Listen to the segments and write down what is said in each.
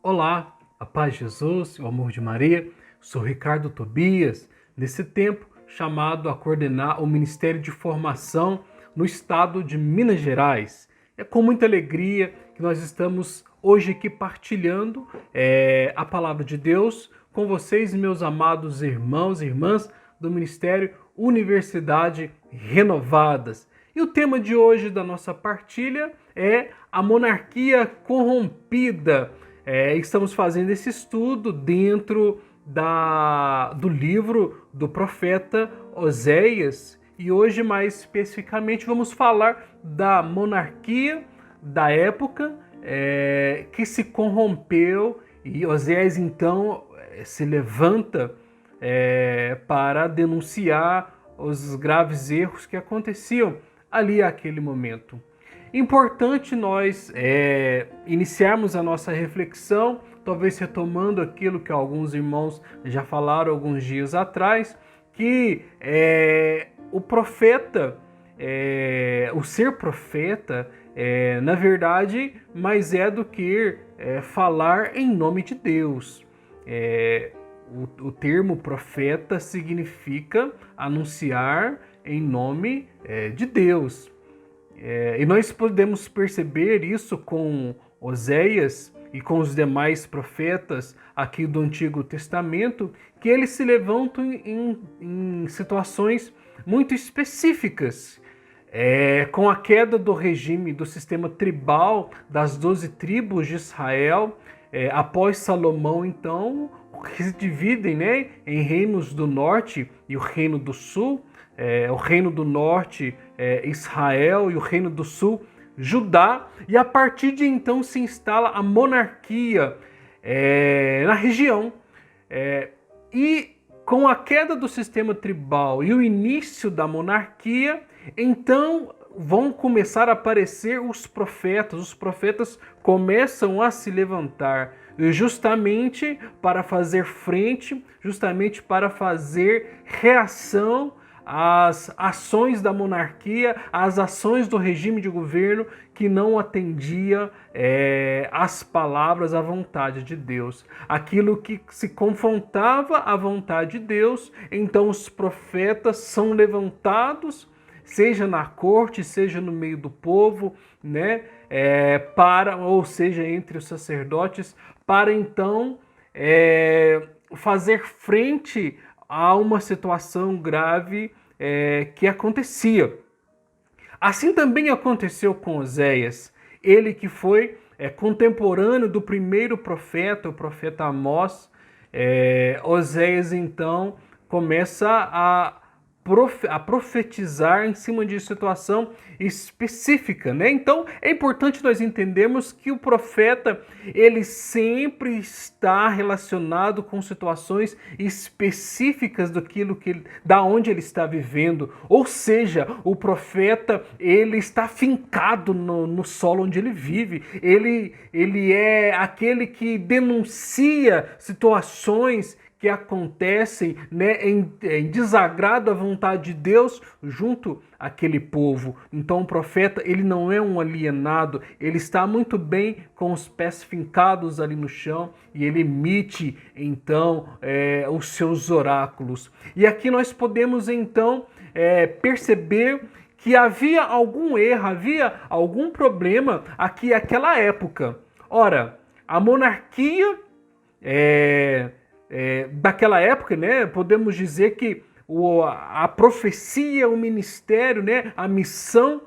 Olá, a paz de Jesus, o amor de Maria. Sou Ricardo Tobias, nesse tempo chamado a coordenar o Ministério de Formação no estado de Minas Gerais. É com muita alegria que nós estamos hoje aqui partilhando a palavra de Deus com vocês, meus amados irmãos e irmãs do Ministério Universidade Renovadas. E o tema de hoje da nossa partilha é a monarquia corrompida. Estamos fazendo esse estudo dentro do livro do profeta Oséias e hoje, mais especificamente, vamos falar da monarquia da época que se corrompeu e Oséias então se levanta para denunciar os graves erros que aconteciam ali àquele momento. Importante nós iniciarmos a nossa reflexão, talvez retomando aquilo que alguns irmãos já falaram alguns dias atrás, que o profeta, o ser profeta, na verdade, mais é do que falar em nome de Deus. O termo profeta significa anunciar em nome de Deus. E nós podemos perceber isso com Oséias e com os demais profetas aqui do Antigo Testamento, que eles se levantam em situações muito específicas. Com a queda do regime do sistema tribal das 12 tribos de Israel, após Salomão, então, que se dividem, em reinos do norte e o reino do sul. O reino do norte, Israel, e o reino do sul, Judá, e a partir de então se instala a monarquia na região. E com a queda do sistema tribal e o início da monarquia, então vão começar a aparecer os profetas começam a se levantar justamente para fazer frente, justamente para fazer reação às ações da monarquia, às ações do regime de governo que não atendia às palavras, à vontade de Deus. Aquilo que se confrontava à vontade de Deus, então os profetas são levantados, seja na corte, seja no meio do povo, ou seja, entre os sacerdotes, para então fazer frente a uma situação grave que acontecia. Assim também aconteceu com Oséias, ele que foi contemporâneo do primeiro profeta, o profeta Amós. Oséias então começa a profetizar em cima de situação específica, Então, é importante nós entendermos que o profeta, ele sempre está relacionado com situações específicas da onde ele está vivendo. Ou seja, o profeta, ele está fincado no solo onde ele vive. Ele é aquele que denuncia situações que acontecem em desagrado à vontade de Deus junto àquele povo. Então o profeta, ele não é um alienado, ele está muito bem com os pés fincados ali no chão e ele emite então os seus oráculos. E aqui nós podemos então perceber que havia algum erro, havia algum problema aqui naquela época. Ora, a monarquia daquela época, podemos dizer que a profecia, o ministério, a missão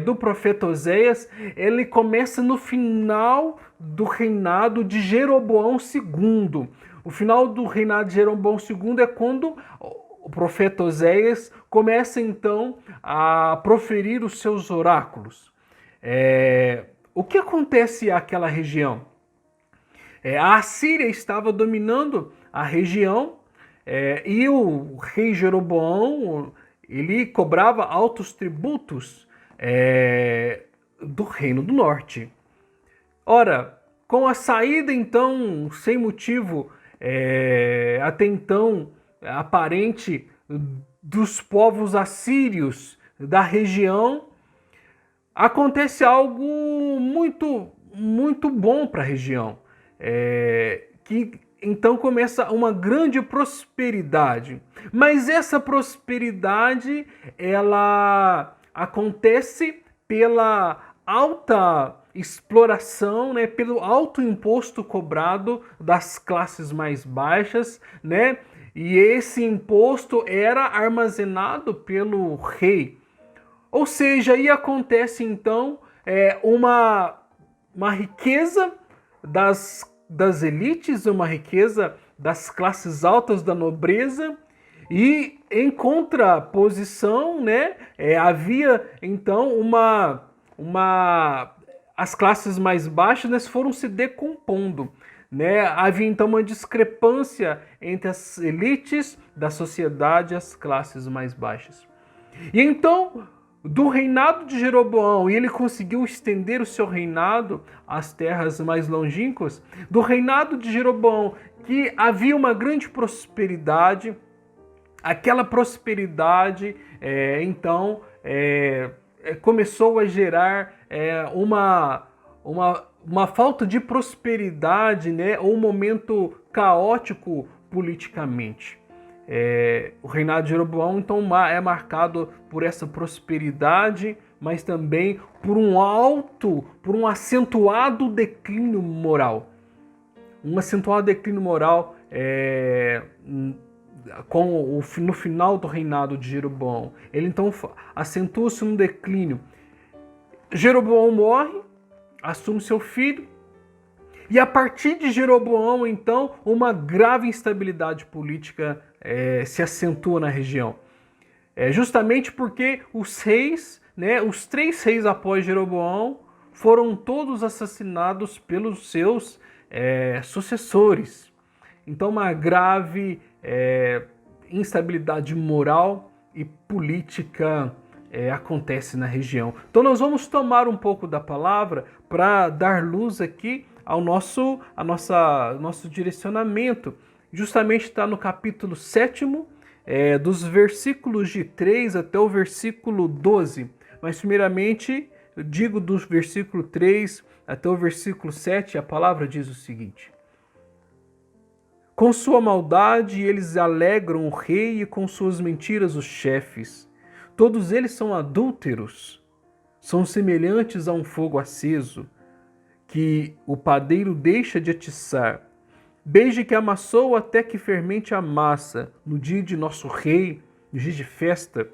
do profeta Oséias, ele começa no final do reinado de Jeroboão II. O final do reinado de Jeroboão II é quando o profeta Oséias começa então a proferir os seus oráculos. O que acontece àquela região? A Assíria estava dominando a região e o rei Jeroboão, ele cobrava altos tributos do reino do norte. Ora, com a saída então, sem motivo até então aparente, dos povos assírios da região, acontece algo muito bom para a região. que então começa uma grande prosperidade. Mas essa prosperidade, ela acontece pela alta exploração, né, pelo alto imposto cobrado das classes mais baixas, né? E esse imposto era armazenado pelo rei. Ou seja, aí acontece então uma riqueza das elites, uma riqueza das classes altas da nobreza, e em contraposição, né, havia então as classes mais baixas, né, foram se decompondo. Né? Havia então uma discrepância entre as elites da sociedade e as classes mais baixas. E então, do reinado de Jeroboão, e ele conseguiu estender o seu reinado às terras mais longínquas, do reinado de Jeroboão, que havia uma grande prosperidade, aquela prosperidade, começou a gerar uma falta de prosperidade, né, ou um momento caótico politicamente. O reinado de Jeroboão, então, é marcado por essa prosperidade, mas também por um acentuado declínio moral. Um acentuado declínio moral no final do reinado de Jeroboão. Ele, então, acentua-se um declínio. Jeroboão morre, assume seu filho, e a partir de Jeroboão, então, uma grave instabilidade política se acentua na região. Justamente porque os reis, né, os 3 reis após Jeroboão, foram todos assassinados pelos seus sucessores. Então, uma grave instabilidade moral e política acontece na região. Então, nós vamos tomar um pouco da palavra para dar luz aqui ao nosso direcionamento. Justamente está no capítulo 7, dos versículos de 3 até o versículo 12. Mas, primeiramente, eu digo do versículo 3 até o versículo 7, a palavra diz o seguinte: com sua maldade eles alegram o rei e com suas mentiras os chefes. Todos eles são adúlteros, são semelhantes a um fogo aceso, que o padeiro deixa de atiçar, desde que amassou até que fermente a massa, no dia de nosso rei, no dia de festa.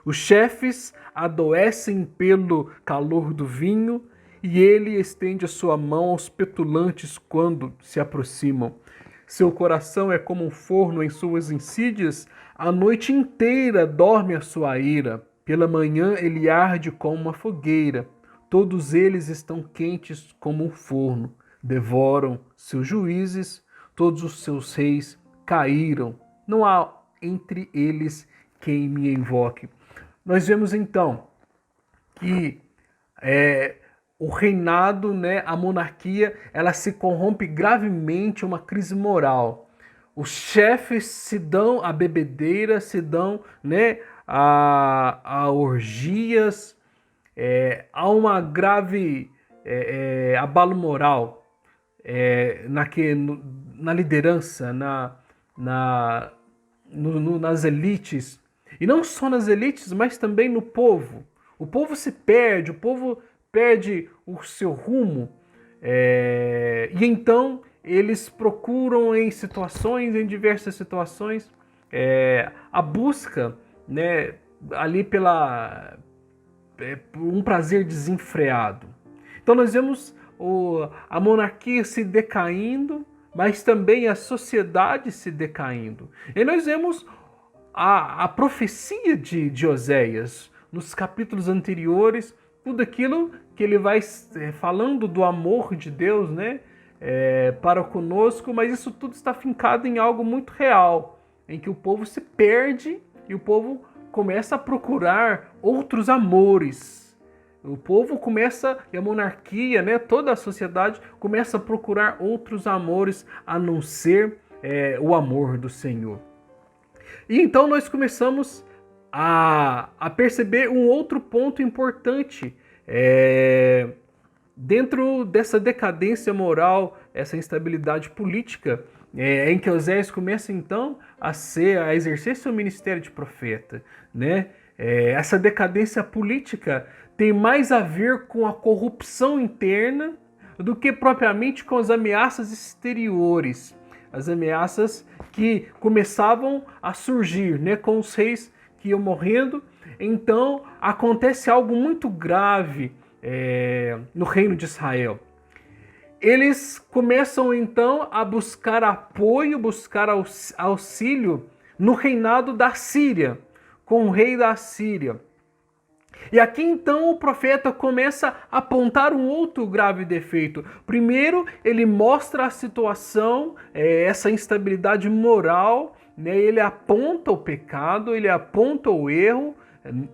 Os chefes adoecem pelo calor do vinho, e ele estende a sua mão aos petulantes quando se aproximam. Seu coração é como um forno em suas insídias, a noite inteira dorme a sua ira, pela manhã ele arde como uma fogueira. Todos eles estão quentes como um forno, devoram seus juízes, todos os seus reis caíram, não há entre eles quem me invoque. Nós vemos então que o reinado, né, a monarquia, ela se corrompe gravemente, uma crise moral. Os chefes se dão a bebedeira, se dão, né, a orgias, há uma grave abalo moral na liderança, nas elites. E não só nas elites, mas também no povo. O povo se perde, o povo perde o seu rumo, e então eles procuram em diversas situações, a busca, né, ali por um prazer desenfreado. Então nós vemos a monarquia se decaindo, mas também a sociedade se decaindo. E nós vemos a profecia de Oséias nos capítulos anteriores, tudo aquilo que ele vai falando do amor de Deus, né, para conosco, mas isso tudo está fincado em algo muito real, em que o povo se perde e o povo começa a procurar outros amores. O povo começa, e a monarquia, né, toda a sociedade começa a procurar outros amores a não ser o amor do Senhor. E então nós começamos a perceber um outro ponto importante Dentro dessa decadência moral, essa instabilidade política, em que Oséias começa então a exercer seu ministério de profeta, né? Essa decadência política tem mais a ver com a corrupção interna do que propriamente com as ameaças exteriores, as ameaças que começavam a surgir, né, com os reis que iam morrendo. Então acontece algo muito grave no reino de Israel. Eles começam então a buscar apoio, buscar auxílio no reinado da Síria, com o rei da Síria. E aqui então o profeta começa a apontar um outro grave defeito. Primeiro, ele mostra a situação, essa instabilidade moral, né? Ele aponta o pecado, ele aponta o erro,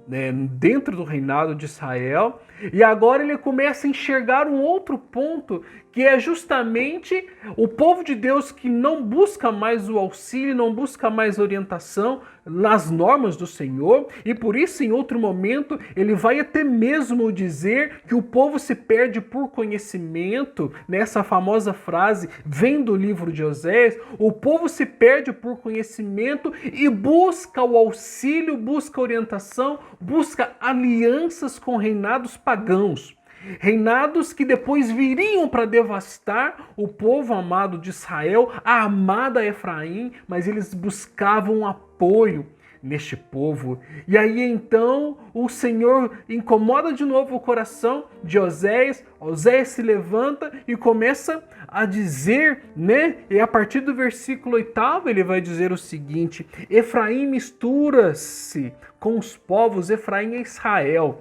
dentro do reinado de Israel, e agora ele começa a enxergar um outro ponto, que é justamente o povo de Deus que não busca mais o auxílio, não busca mais orientação nas normas do Senhor, e por isso em outro momento ele vai até mesmo dizer que o povo se perde por conhecimento. Nessa famosa frase vem do livro de Oséias: o povo se perde por conhecimento e busca o auxílio, busca orientação, busca alianças com reinados pagãos. Reinados que depois viriam para devastar o povo amado de Israel, a amada Efraim, mas eles buscavam apoio neste povo. E aí então o Senhor incomoda de novo o coração de Oséias. Oséias se levanta e começa a dizer, né? E a partir do versículo 8 ele vai dizer o seguinte: Efraim mistura-se com os povos, Efraim é Israel.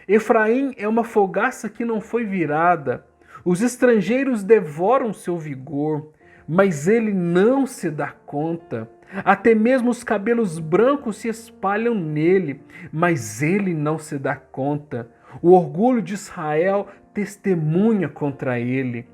Efraim é uma fogaça que não foi virada. Os estrangeiros devoram seu vigor, mas ele não se dá conta. Até mesmo os cabelos brancos se espalham nele, mas ele não se dá conta. O orgulho de Israel testemunha contra ele.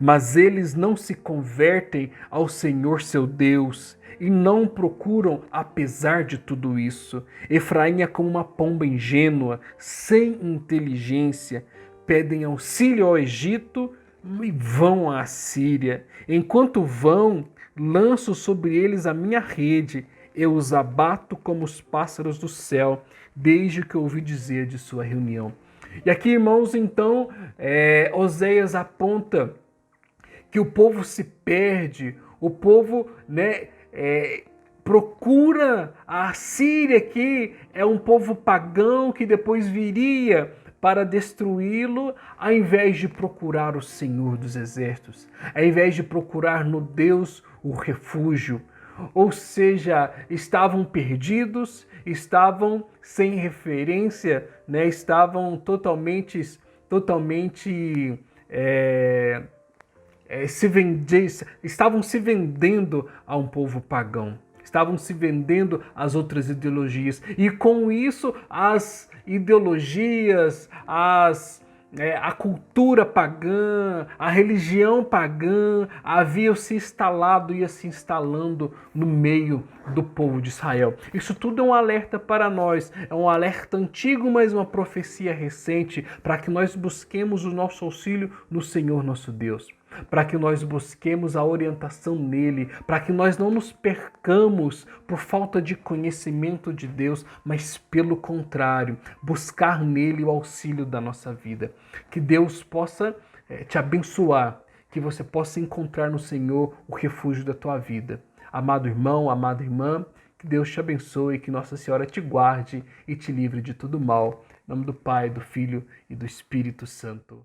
Mas eles não se convertem ao Senhor seu Deus e não procuram apesar de tudo isso. Efraim é como uma pomba ingênua, sem inteligência. Pedem auxílio ao Egito e vão à Síria. Enquanto vão, lanço sobre eles a minha rede. Eu os abato como os pássaros do céu, desde que ouvi dizer de sua reunião. E aqui, irmãos, então, Oséias aponta que o povo se perde, o povo, procura a Síria, que é um povo pagão que depois viria para destruí-lo, ao invés de procurar o Senhor dos Exércitos, ao invés de procurar no Deus o refúgio. Ou seja, estavam perdidos, estavam sem referência, estavam totalmente estavam se vendendo a um povo pagão, estavam se vendendo às outras ideologias, e com isso as ideologias, a cultura pagã, a religião pagã havia se instalado, ia se instalando no meio do povo de Israel. Isso tudo é um alerta para nós, é um alerta antigo, mas uma profecia recente, para que nós busquemos o nosso auxílio no Senhor nosso Deus, para que nós busquemos a orientação nele, para que nós não nos percamos por falta de conhecimento de Deus, mas pelo contrário, buscar nele o auxílio da nossa vida. Que Deus possa te abençoar, que você possa encontrar no Senhor o refúgio da tua vida. Amado irmão, amada irmã, que Deus te abençoe, que Nossa Senhora te guarde e te livre de todo mal. Em nome do Pai, do Filho e do Espírito Santo.